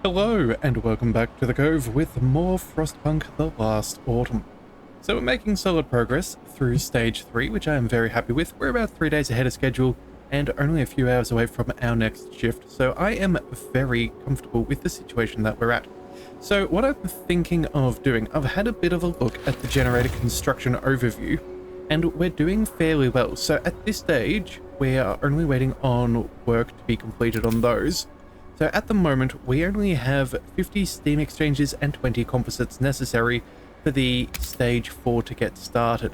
Hello and welcome back to the Cove with more Frostpunk The Last Autumn. So we're making solid progress through stage 3, which I am very happy with. We're about 3 days ahead of schedule and only a few hours away from our next shift, so I am very comfortable with the situation that we're at. So what I'm thinking of doing, I've had a bit of a look at the generator construction overview and we're doing fairly well. So at this stage we are only waiting on work to be completed on those. So at the moment, we only have 50 steam exchanges and 20 composites necessary for the stage 4 to get started.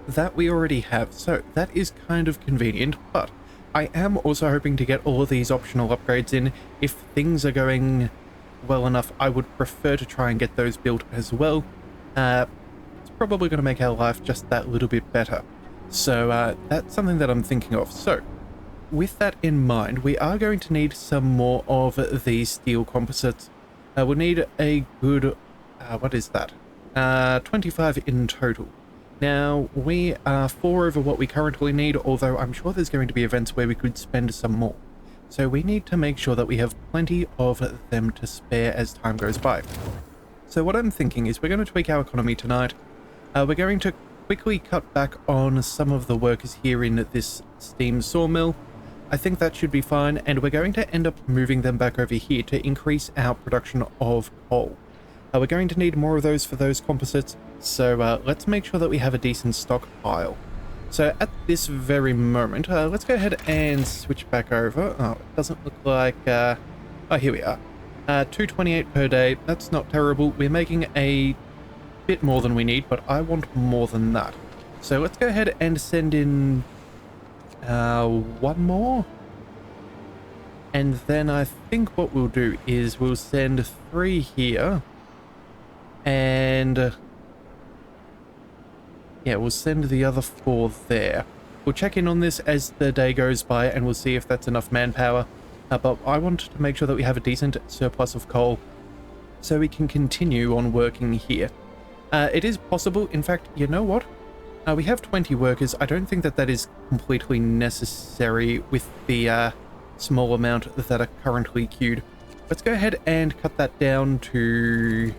That we already have, so that is kind of convenient, but I am also hoping to get all of these optional upgrades in. If things are going well enough, I would prefer to try and get those built as well. It's probably going to make our life just that little bit better. So that's something that I'm thinking of. So with that in mind, we are going to need some more of these steel composites. We'll need a good, what is that? 25 in total. Now, we are 4 over what we currently need, although I'm sure there's going to be events where we could spend some more. So we need to make sure that we have plenty of them to spare as time goes by. So what I'm thinking is we're going to tweak our economy tonight. We're going to quickly cut back on some of the workers here in this steam sawmill. I think that should be fine, and we're going to end up moving them back over here to increase our production of coal. We're going to need more of those for those composites, so let's make sure that we have a decent stockpile. So at this very moment, let's go ahead and switch back over. Oh, it doesn't look like... oh, here we are. 228 per day, that's not terrible. We're making a bit more than we need, but I want more than that. So let's go ahead and send in... one more, and then I think what we'll do is we'll send 3 here, and yeah, we'll send the other 4 there. We'll check in on this as the day goes by and we'll see if that's enough manpower, but I want to make sure that we have a decent surplus of coal so we can continue on working here. It is possible, in fact, you know what? We have 20 workers. I don't think that that is completely necessary with the small amount that are currently queued. Let's go ahead and cut that down to...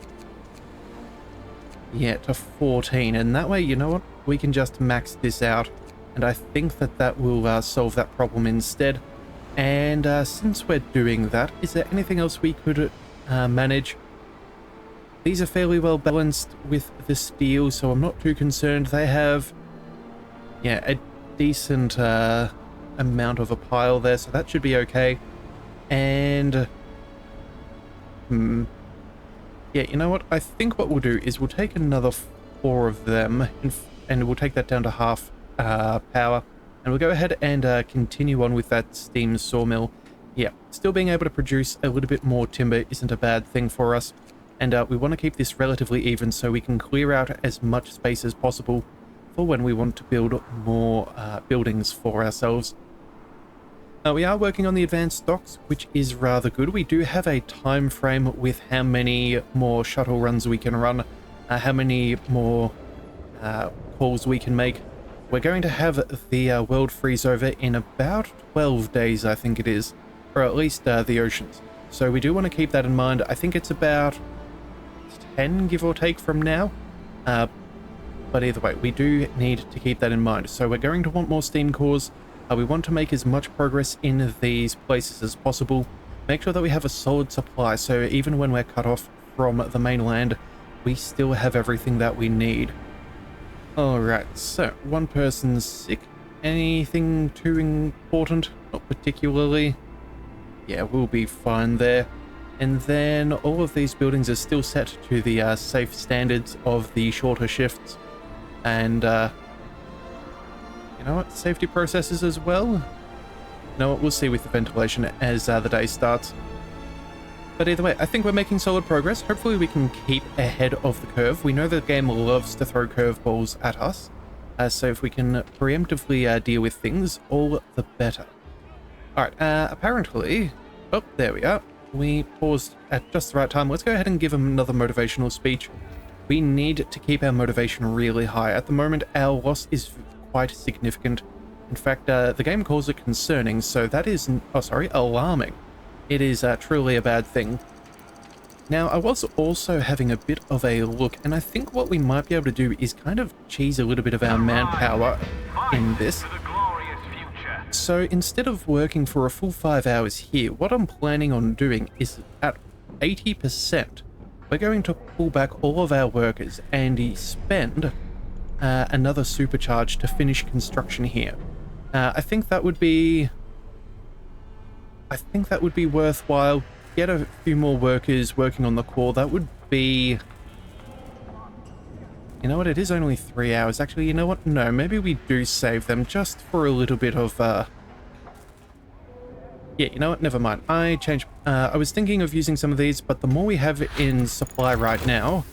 yeah, to 14. And that way, you know what? We can just max this out. And I think that that will solve that problem instead. And since we're doing that, is there anything else we could manage? These are fairly well balanced with the steel, so I'm not too concerned. They have, yeah, a decent amount of a pile there, so that should be okay. And, yeah, you know what? I think what we'll do is we'll take another 4 of them, and we'll take that down to half power. And we'll go ahead and continue on with that steam sawmill. Yeah, still being able to produce a little bit more timber isn't a bad thing for us. And we want to keep this relatively even so we can clear out as much space as possible for when we want to build more buildings for ourselves. We are working on the advanced stocks, which is rather good. We do have a time frame with how many more shuttle runs we can run, how many more calls we can make. We're going to have the world freeze over in about 12 days, I think it is, or at least the oceans. So we do want to keep that in mind. I think it's about 10, give or take, from now. But either way, we do need to keep that in mind. So we're going to want more steam cores. We want to make as much progress in these places as possible. Make sure that we have a solid supply, so even when we're cut off from the mainland, we still have everything that we need. Alright, so one person's sick. Anything too important? Not particularly. Yeah, we'll be fine there. And then all of these buildings are still set to the safe standards of the shorter shifts. And, you know what, safety processes as well? You know what, we'll see with the ventilation as the day starts. But either way, I think we're making solid progress. Hopefully we can keep ahead of the curve. We know the game loves to throw curveballs at us. So if we can preemptively deal with things, all the better. Alright, apparently... oh, there we are. We paused at just the right time. Let's go ahead and give him another motivational speech. We need to keep our motivation really high. At the moment, our loss is quite significant. In fact, the game calls it concerning, so that is... oh, sorry, alarming. it is truly a bad thing. Now, I was also having a bit of a look, and I think what we might be able to do is kind of cheese a little bit of our manpower in this. So instead of working for a full 5 hours here, what I'm planning on doing is at 80%, we're going to pull back all of our workers and spend another supercharge to finish construction here. I think that would be worthwhile. Get a few more workers working on the core. That would be... You know what? It is only 3 hours. Actually, you know what? No, maybe we do save them just for a little bit of... Yeah, you know what? Never mind. I was thinking of using some of these, but the more we have in supply right now,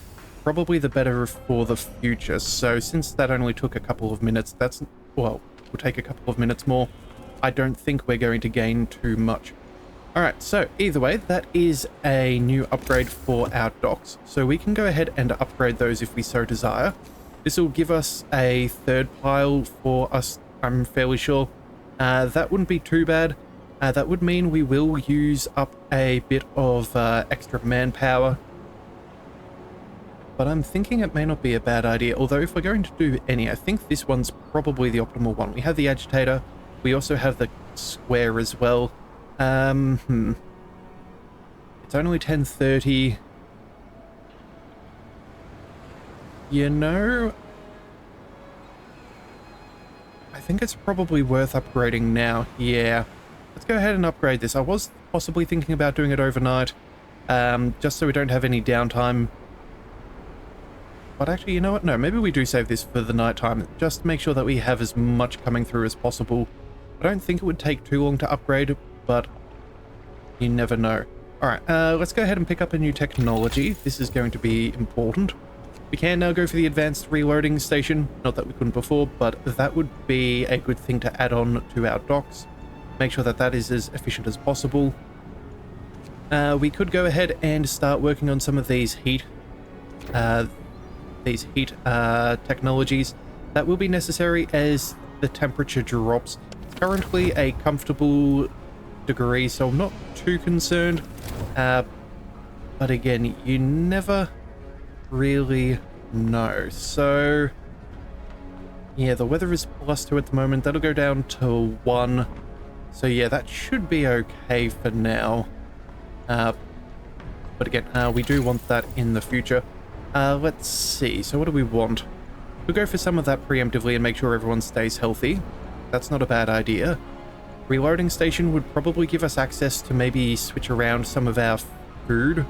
probably the better for the future. So since that only took a couple of minutes, that's... Well, will take a couple of minutes more. I don't think we're going to gain too much. Alright, so either way, that is a new upgrade for our docks. So we can go ahead and upgrade those if we so desire. This will give us a third pile for us, I'm fairly sure. That wouldn't be too bad. That would mean we will use up a bit of extra manpower. But I'm thinking it may not be a bad idea. Although if we're going to do any, I think this one's probably the optimal one. We have the agitator. We also have the square as well. It's only 10:30. You know, I think it's probably worth upgrading now. Yeah, let's go ahead and upgrade this. I was possibly thinking about doing it overnight, just so we don't have any downtime. But actually, you know what? No, maybe we do save this for the nighttime. Just to make sure that we have as much coming through as possible. I don't think it would take too long to upgrade, but you never know. Alright, let's go ahead and pick up a new technology. This is going to be important. We can now go for the advanced reloading station. Not that we couldn't before, but that would be a good thing to add on to our docks. Make sure that that is as efficient as possible. We could go ahead and start working on some of these heat technologies. That will be necessary as the temperature drops. It's currently a comfortable degree, so I'm not too concerned. But again, you never really know. So yeah, the weather is +2 at the moment. That'll go down to 1. So yeah, that should be okay for now. But again, we do want that in the future. Let's see. So what do we want? We'll go for some of that preemptively and make sure everyone stays healthy. That's not a bad idea. Reloading station would probably give us access to maybe switch around some of our food.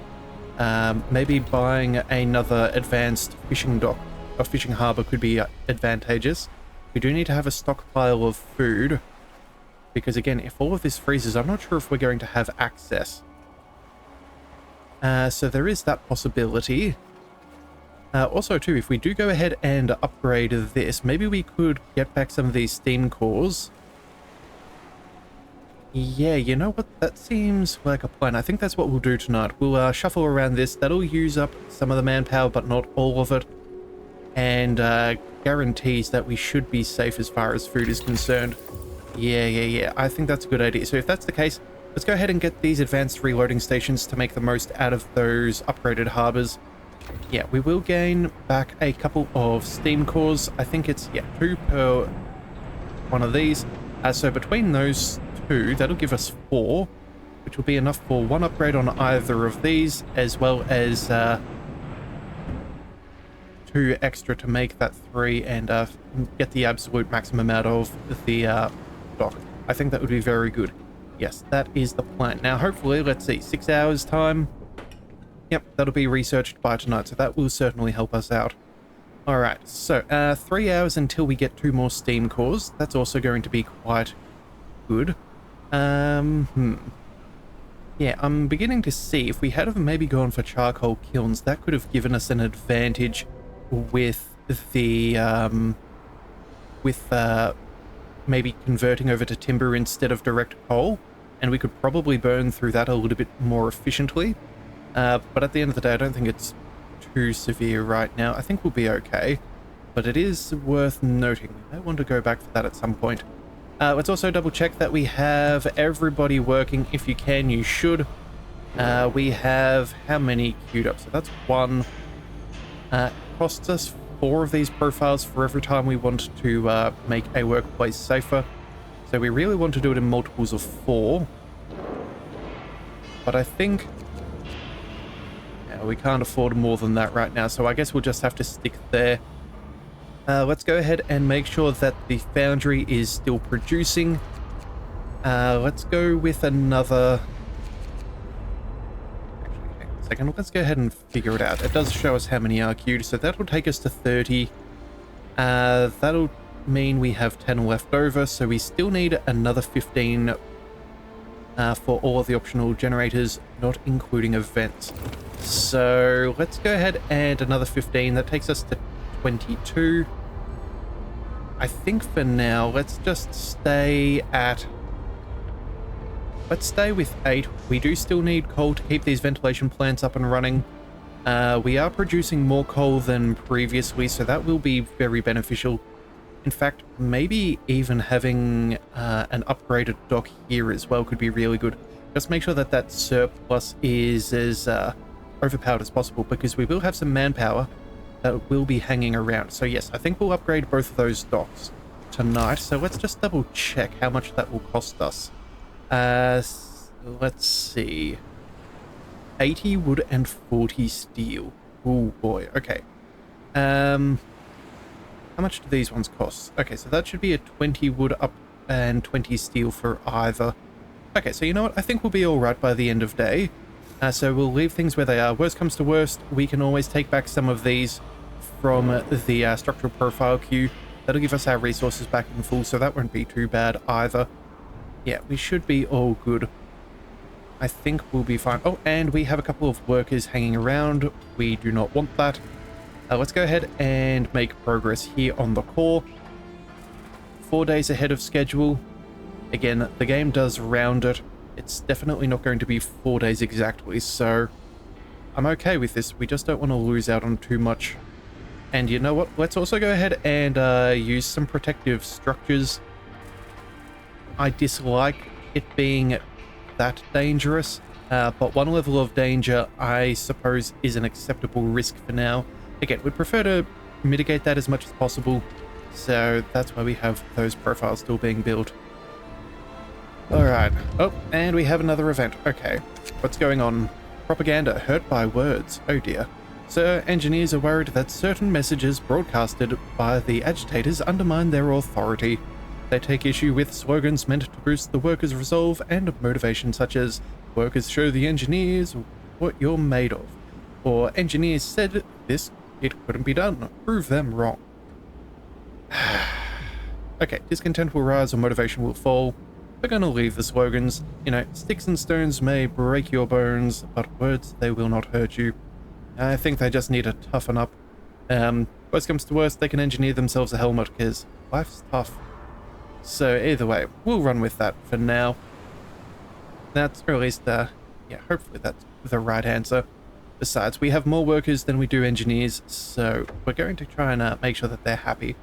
Maybe buying another advanced fishing dock or fishing harbor could be advantageous. We do need to have a stockpile of food, because again, if all of this freezes, I'm not sure if we're going to have access. So there is that possibility. Also too, if we do go ahead and upgrade this, maybe we could get back some of these steam cores. Yeah, you know what? That seems like a plan. I think that's what we'll do tonight. We'll shuffle around this. That'll use up some of the manpower, but not all of it. And guarantees that we should be safe as far as food is concerned. Yeah. I think that's a good idea. So if that's the case, let's go ahead and get these advanced reloading stations to make the most out of those upgraded harbors. Yeah, we will gain back a couple of steam cores. I think it's, 2 per one of these. So between those two, that'll give us 4, which will be enough for 1 upgrade on either of these, as well as 2 extra to make that 3 and get the absolute maximum out of the dock. I think that would be very good. Yes, that is the plan. Now, hopefully, let's see, 6 hours time. Yep, that'll be researched by tonight, so that will certainly help us out. Alright, so 3 hours until we get 2 more steam cores. That's also going to be quite good. Yeah, I'm beginning to see if we had maybe gone for charcoal kilns, that could have given us an advantage with the maybe converting over to timber instead of direct coal, and we could probably burn through that a little bit more efficiently. But at the end of the day, I don't think it's too severe right now. I think we'll be okay, but it is worth noting. I want to go back for that at some point. Let's also double check that we have everybody working. If you can, you should. We have how many queued up? So that's one. Costs us 4 of these profiles for every time we want to make a workplace safer. So we really want to do it in multiples of 4. But I think we can't afford more than that right now, so I guess we'll just have to stick there. Let's go ahead and make sure that the foundry is still producing. Let's go with another... Actually, hang on a second. Let's go ahead and figure it out. It does show us how many are queued, so that'll take us to 30. That'll mean we have 10 left over, so we still need another 15 for all of the optional generators, not including events. So let's go ahead and another 15. That takes us to 22. I think for now, let's just stay at... Let's stay with 8. We do still need coal to keep these ventilation plants up and running. We are producing more coal than previously, so that will be very beneficial. In fact, maybe even having an upgraded dock here as well could be really good. Just make sure that that surplus is as overpowered as possible, because we will have some manpower that will be hanging around. So yes, I think we'll upgrade both of those docks tonight. So let's just double check how much that will cost us. Let's see. 80 wood and 40 steel. Oh boy, okay. How much do these ones cost? Okay, so that should be a 20 wood up and 20 steel for either. Okay, so you know what? I think we'll be alright by the end of day. So we'll leave things where they are. Worst comes to worst, we can always take back some of these from the structural profile queue. That'll give us our resources back in full, so that won't be too bad either. Yeah, we should be all good. I think we'll be fine. Oh, and we have a couple of workers hanging around. We do not want that. Let's go ahead and make progress here on the core. 4 days ahead of schedule. Again, the game does round it. It's definitely not going to be 4 days exactly, so I'm okay with this. We just don't want to lose out on too much. And you know what? Let's also go ahead and use some protective structures. I dislike it being that dangerous, but 1 level of danger, I suppose, is an acceptable risk for now. Again, we'd prefer to mitigate that as much as possible, so that's why we have those profiles still being built. Alright. Oh, and we have another event. Okay. What's going on? Propaganda hurt by words. Oh dear. Sir, engineers are worried that certain messages broadcasted by the agitators undermine their authority. They take issue with slogans meant to boost the workers' resolve and motivation, such as, "Workers show the engineers what you're made of," or "Engineers said this, it couldn't be done. Prove them wrong." Okay, discontent will rise or motivation will fall. We're going to leave the slogans. You know, sticks and stones may break your bones, but words, they will not hurt you. I think they just need to toughen up. Worst comes to worst, they can engineer themselves a helmet, because life's tough. So either way, we'll run with that for now. That's, or at least, yeah, hopefully that's the right answer. Besides, we have more workers than we do engineers, so we're going to try and make sure that they're happy.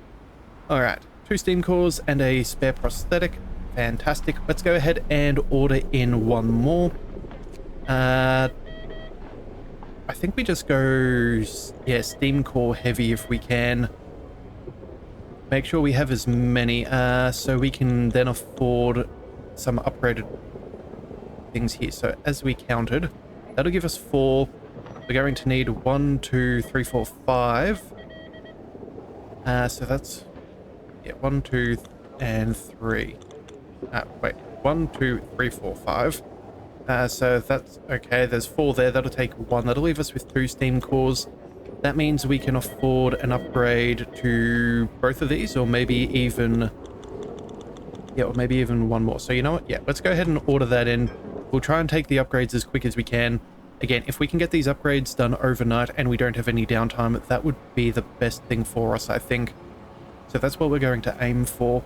Alright, 2 steam cores and a spare prosthetic. Fantastic. Let's go ahead and order in 1 more. I think we just go, yeah, steam core heavy if we can. Make sure we have as many, so we can then afford some upgraded things here. So as we counted, that'll give us 4. We're going to need 1, 2, 3, 4, 5. So that's, yeah, 1, 2, and 3. Wait, 1, 2, 3, 4, 5. So that's okay. There's 4 there. That'll take 1. That'll leave us with 2 steam cores. That means we can afford an upgrade to both of these, or maybe even... yeah, or maybe even 1 more. So you know what? Yeah, let's go ahead and order that in. We'll try and take the upgrades as quick as we can. Again, if we can get these upgrades done overnight and we don't have any downtime, that would be the best thing for us, I think. So that's what we're going to aim for.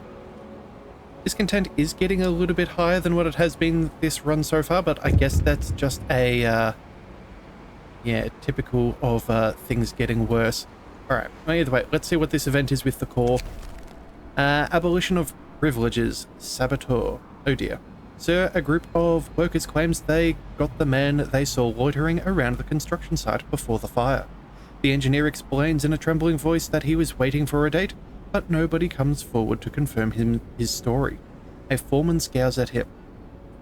Discontent is getting a little bit higher than what it has been this run so far, but I guess that's just a... yeah, typical of things getting worse. Alright, well, either way, let's see what this event is with the core. Abolition of privileges. Saboteur. Oh dear. Sir, a group of workers claims they got the man they saw loitering around the construction site before the fire. The engineer explains in a trembling voice that he was waiting for a date, but nobody comes forward to confirm his story. A foreman scowls at him.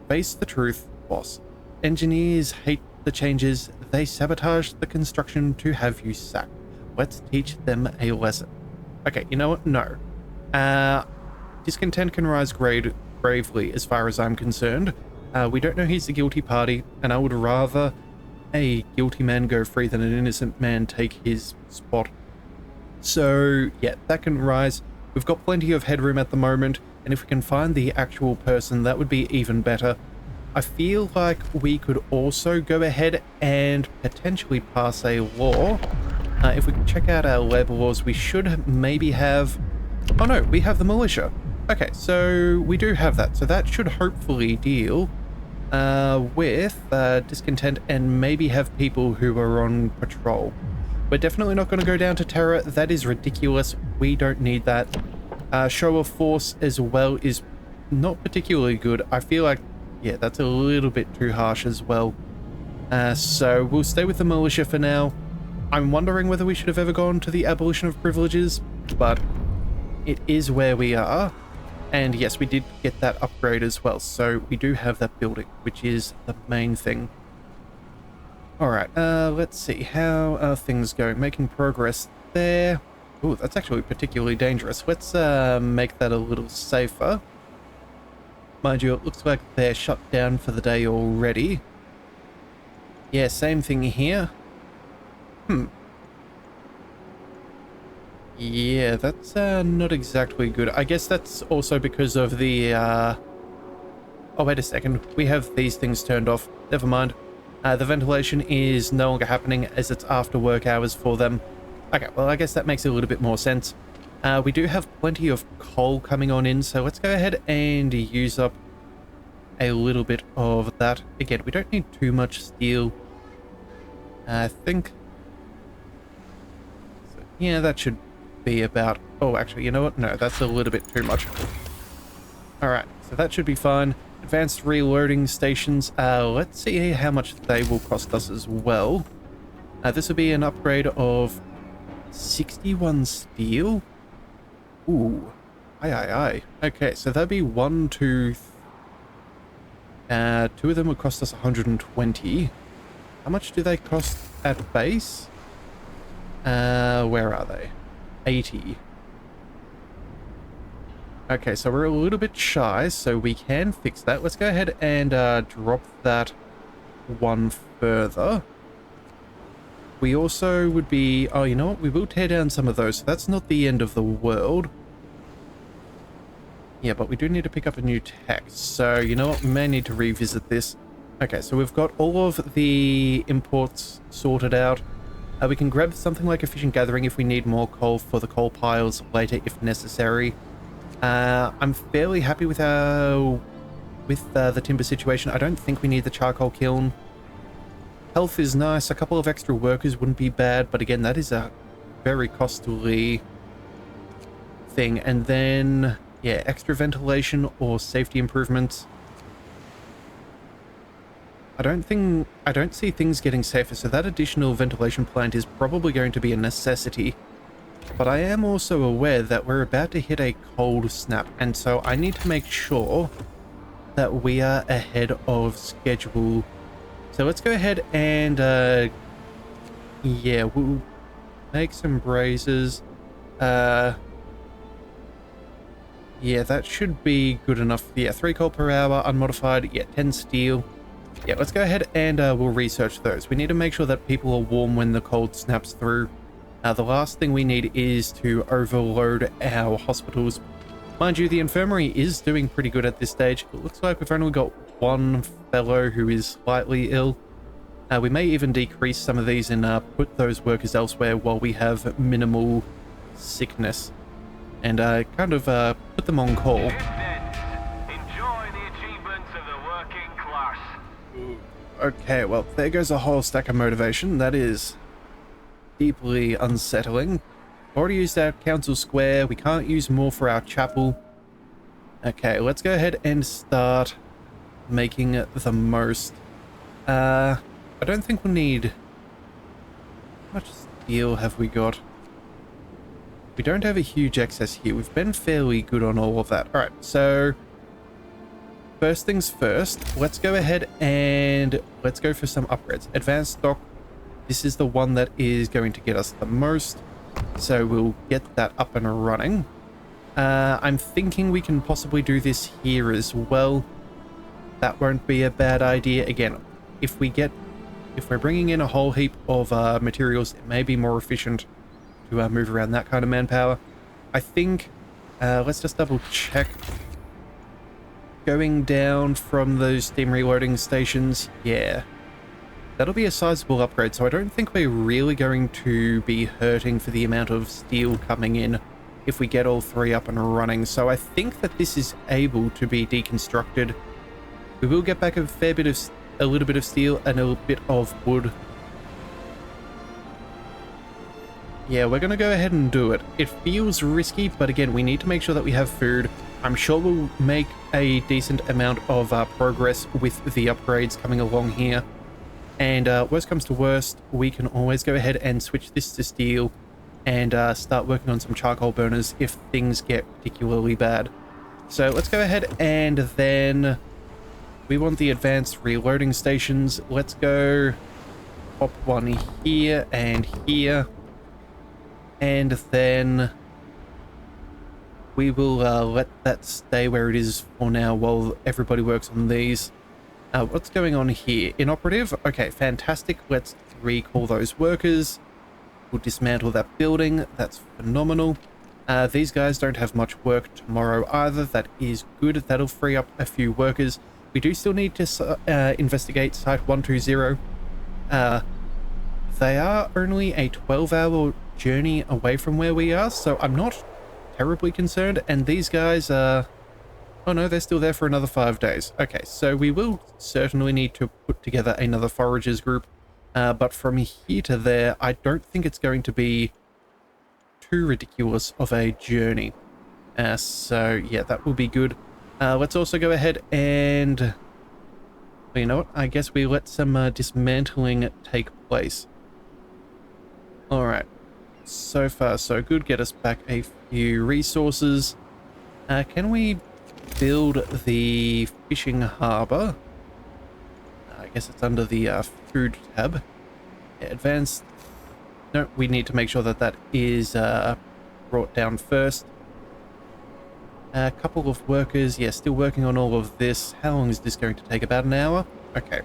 Face the truth, boss. Engineers hate the changes. They sabotage the construction to have you sacked. Let's teach them a lesson. Okay, you know what? No. Discontent can rise bravely as far as I'm concerned. We don't know he's the guilty party, and I would rather a guilty man go free than an innocent man take his spot. So, yeah, that can rise. We've got plenty of headroom at the moment, and if we can find the actual person, that would be even better. I feel like we could also go ahead and potentially pass a law. If we can check out our labor laws, we should maybe have... Oh no, we have the militia. Okay, so we do have that. So that should hopefully deal with discontent and maybe have people who are on patrol. We're definitely not going to go down to terror. That is ridiculous. We don't need that. Show of force as well is not particularly good. I feel like, yeah, that's a little bit too harsh as well. So we'll stay with the militia for now. I'm wondering whether we should have ever gone to the abolition of privileges, but it is where we are. And yes, we did get that upgrade as well, so we do have that building, which is the main thing. Alright, let's see, how are things going? Making progress there. Ooh, that's actually particularly dangerous. Let's make that a little safer. Mind you, it looks like they're shut down for the day already. Yeah, same thing here. Yeah, that's not exactly good. I guess that's also because of the... Oh, wait a second. We have these things turned off. Never mind. The ventilation is no longer happening as it's after work hours for them. Okay, well, I guess that makes a little bit more sense. We do have plenty of coal coming on in, so let's go ahead and use up a little bit of that. Again, we don't need too much steel. I think... So, yeah, that should be about... Oh, actually, you know what? No, that's a little bit too much. Alright, so that should be fine. Advanced reloading stations. Let's see how much they will cost us as well. This will be an upgrade of 61 steel. Ooh. Aye. Okay, so that'd be 1, 2... two of them would cost us 120. How much do they cost at base? Where are they? 80. Okay, so we're a little bit shy, so we can fix that. Let's go ahead and drop that one further. We also would be... Oh, you know what? We will tear down some of those, so that's not the end of the world. Yeah, but we do need to pick up a new text. So, you know what? We may need to revisit this. Okay, so we've got all of the imports sorted out. We can grab something like efficient gathering if we need more coal for the coal piles later if necessary. I'm fairly happy with the timber situation. I don't think we need the charcoal kiln. Health is nice. A couple of extra workers wouldn't be bad, but again, that is a very costly thing. And then, yeah, extra ventilation or safety improvements. I don't see things getting safer, so that additional ventilation plant is probably going to be a necessity. But I am also aware that we're about to hit a cold snap, and so I need to make sure that we are ahead of schedule. So let's go ahead and, yeah, we'll make some braziers. Yeah, that should be good enough. Yeah, 3 coal per hour, unmodified, yeah, 10 steel. Yeah, let's go ahead and we'll research those. We need to make sure that people are warm when the cold snaps through. The last thing we need is to overload our hospitals. Mind you, the infirmary is doing pretty good at this stage. It looks like we've only got one fellow who is slightly ill. We may even decrease some of these and put those workers elsewhere while we have minimal sickness. And kind of put them on call. Enjoy the achievements of the working class. Okay, well, there goes a whole stack of motivation. That is deeply unsettling. Already used our council square. We can't use more for our chapel. Okay, let's go ahead and start making the most. I don't think we'll need... How much steel have we got? We don't have a huge excess here. We've been fairly good on all of that. Alright, so... First things first, let's go ahead and let's go for some upgrades. Advanced stock, this is the one that is going to get us the most. So we'll get that up and running. I'm thinking we can possibly do this here as well. That won't be a bad idea. Again, if we're bringing in a whole heap of materials, it may be more efficient to move around that kind of manpower. I think, let's just double check. Going down from those steam reloading stations, yeah. That'll be a sizable upgrade, so I don't think we're really going to be hurting for the amount of steel coming in if we get all three up and running. So I think that this is able to be deconstructed. We will get back a little bit of steel and a little bit of wood. Yeah, we're going to go ahead and do it. It feels risky, but again, we need to make sure that we have food. I'm sure we'll make a decent amount of progress with the upgrades coming along here. And worst comes to worst, we can always go ahead and switch this to steel and start working on some charcoal burners if things get particularly bad. So let's go ahead and then we want the advanced reloading stations. Let's go pop one here and here. And then we will let that stay where it is for now while everybody works on these. What's going on here? Inoperative? Okay, fantastic. Let's recall those workers. We'll dismantle that building. That's phenomenal. These guys don't have much work tomorrow either. That is good. That'll free up a few workers. We do still need to investigate Site 120. They are only a 12-hour journey away from where we are, so I'm not terribly concerned. And these guys are... Oh no, they're still there for another 5 days. Okay, so we will certainly need to put together another foragers group. But from here to there, I don't think it's going to be too ridiculous of a journey. So yeah, that will be good. Let's also go ahead and... Well, you know what? I guess we let some dismantling take place. Alright. So far, so good. Get us back a few resources. Can we build the fishing harbor? I guess it's under the food tab. Yeah, advanced. No, we need to make sure that that is brought down first. A couple of workers, yeah, still working on all of this. How long is this going to take? About an hour? Okay.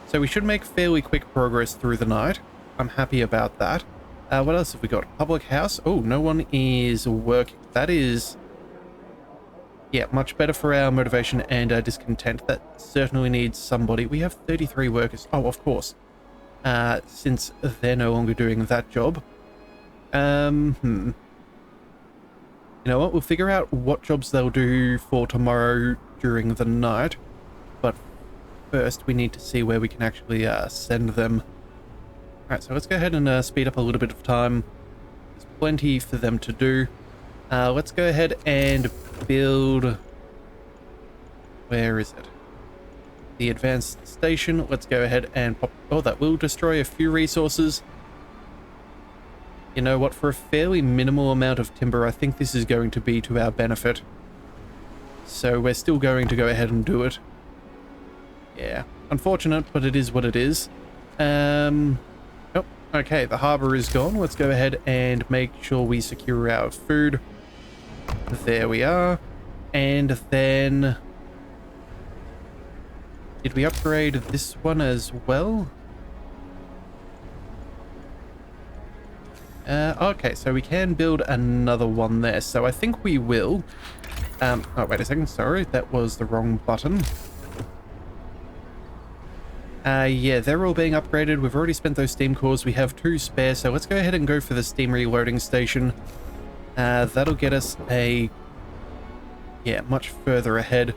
So we should make fairly quick progress through the night. I'm happy about that. What else have we got? Public house. Oh, no one is working. That is... Yeah, much better for our motivation and discontent. That certainly needs somebody. We have 33 workers. Oh, of course. Since they're no longer doing that job. You know what? We'll figure out what jobs they'll do for tomorrow during the night. But first, we need to see where we can actually send them. Alright, so let's go ahead and speed up a little bit of time. There's plenty for them to do. Let's go ahead and build... Where is it? The advanced station. Let's go ahead and pop... Oh, that will destroy a few resources. You know what? For a fairly minimal amount of timber, I think this is going to be to our benefit. So we're still going to go ahead and do it. Yeah. Unfortunate, but it is what it is. Oh, okay. The harbor is gone. Let's go ahead and make sure we secure our food. There we are. And then... Did we upgrade this one as well? Okay, so we can build another one there. So I think we will. Oh, wait a second. Sorry, that was the wrong button. Yeah, they're all being upgraded. We've already spent those steam cores. We have 2 spare, so let's go ahead and go for the steam reloading station. That'll get us a... Yeah, much further ahead.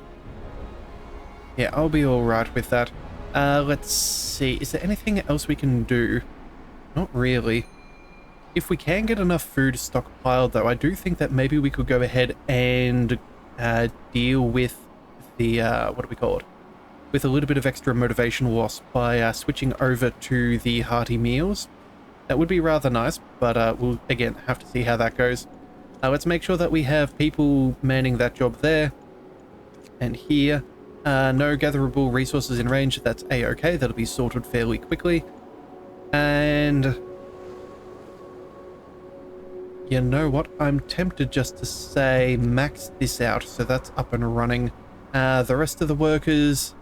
Yeah, I'll be alright with that. Let's see. Is there anything else we can do? Not really. If we can get enough food stockpiled, though, I do think that maybe we could go ahead and deal with the, what do we call it? With a little bit of extra motivation loss by switching over to the hearty meals. That would be rather nice, but we'll again have to see how that goes. Let's make sure that we have people manning that job there. And here, no gatherable resources in range. That's a-okay. That'll be sorted fairly quickly. And you know what? I'm tempted just to say max this out, so that's up and running. The rest of the workers,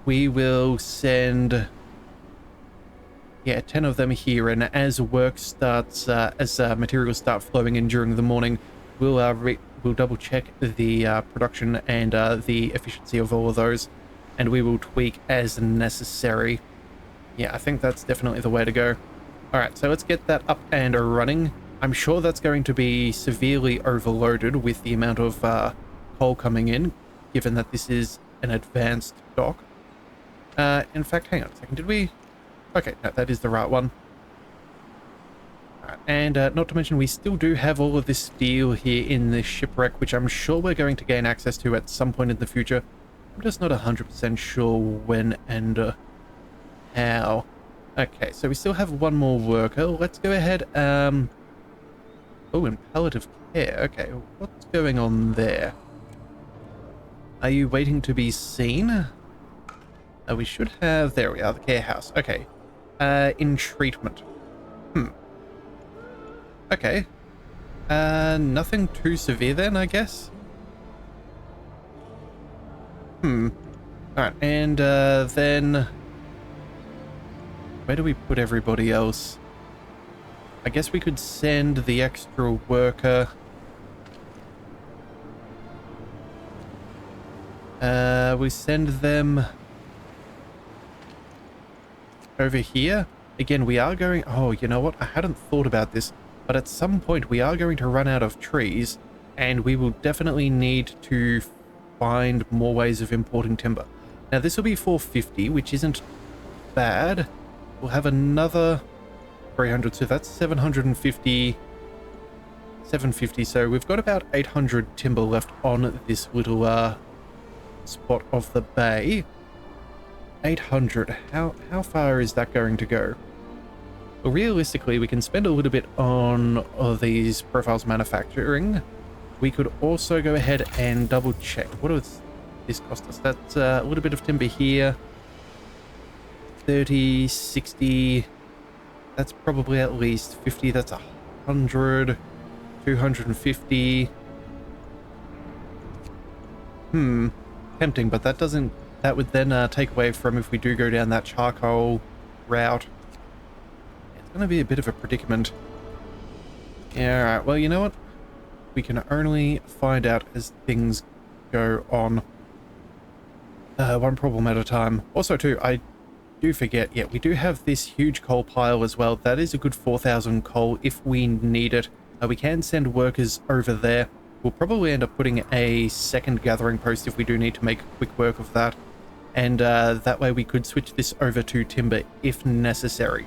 we will send, 10 of them here, and as work starts, as materials start flowing in during the morning, we'll double check the production and the efficiency of all of those, and we will tweak as necessary. Yeah, I think that's definitely the way to go. All right, so let's get that up and running. I'm sure that's going to be severely overloaded with the amount of coal coming in, given that this is an advanced dock. In fact, hang on a second, did we? Okay, no, that is the right one. And not to mention, we still do have all of this steel here in this shipwreck, which I'm sure we're going to gain access to at some point in the future. I'm just not 100% sure when and how. Okay, so we still have one more worker. Let's go ahead. Oh, in palliative care. Okay, what's going on there? Are you waiting to be seen? We should have... There we are, the care house. Okay. In treatment. Okay. Nothing too severe then, I guess? Alright, and then... Where do we put everybody else? I guess we could send the extra worker. We send them over here. Again, we are going... Oh, you know what? I hadn't thought about this, but at some point we are going to run out of trees, and we will definitely need to find more ways of importing timber. Now, this will be 450, which isn't bad. We'll have another 300, so that's 750. 750, so we've got about 800 timber left on this little spot of the bay. 800, how far is that going to go? Well, realistically, we can spend a little bit on these profiles manufacturing. We could also go ahead and double check. What does this cost us? That's a little bit of timber here. 30, 60, that's probably at least 50, that's 100, 250. Tempting, but that would then take away from if we do go down that charcoal route. It's going to be a bit of a predicament. Yeah, alright, well, you know what? We can only find out as things go on. One problem at a time. Also, too, I do forget, yeah, we do have this huge coal pile as well. That is a good 4,000 coal if we need it. We can send workers over there. We'll probably end up putting a second gathering post if we do need to make quick work of that. And that way we could switch this over to timber if necessary.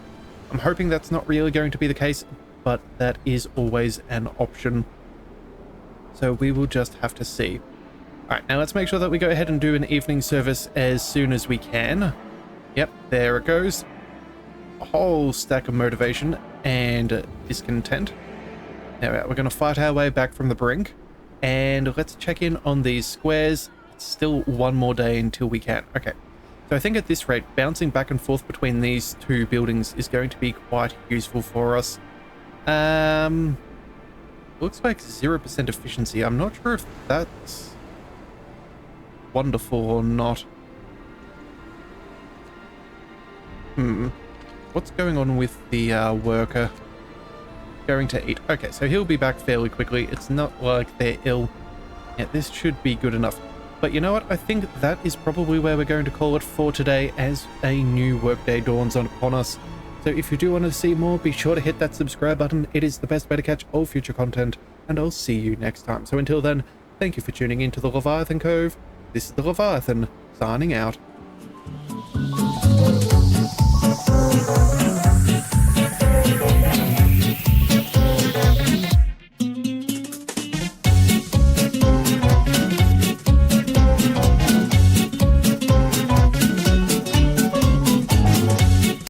I'm hoping that's not really going to be the case, but that is always an option. So we will just have to see. Alright, now let's make sure that we go ahead and do an evening service as soon as we can. Yep, there it goes. A whole stack of motivation and discontent. Now we're going to fight our way back from the brink. And let's check in on these squares. It's still one more day until we can. Okay. So I think at this rate, bouncing back and forth between these two buildings is going to be quite useful for us. Looks like 0% efficiency. I'm not sure if that's wonderful or not. What's going on with the worker? Going to eat. Okay, so he'll be back fairly quickly. It's not like they're ill. Yeah, this should be good enough. But you know what? I think that is probably where we're going to call it for today as a new workday dawns upon us. So if you do want to see more, be sure to hit that subscribe button. It is the best way to catch all future content, and I'll see you next time. So until then, thank you for tuning in to the Leviathan Cove. This is the Leviathan, signing out.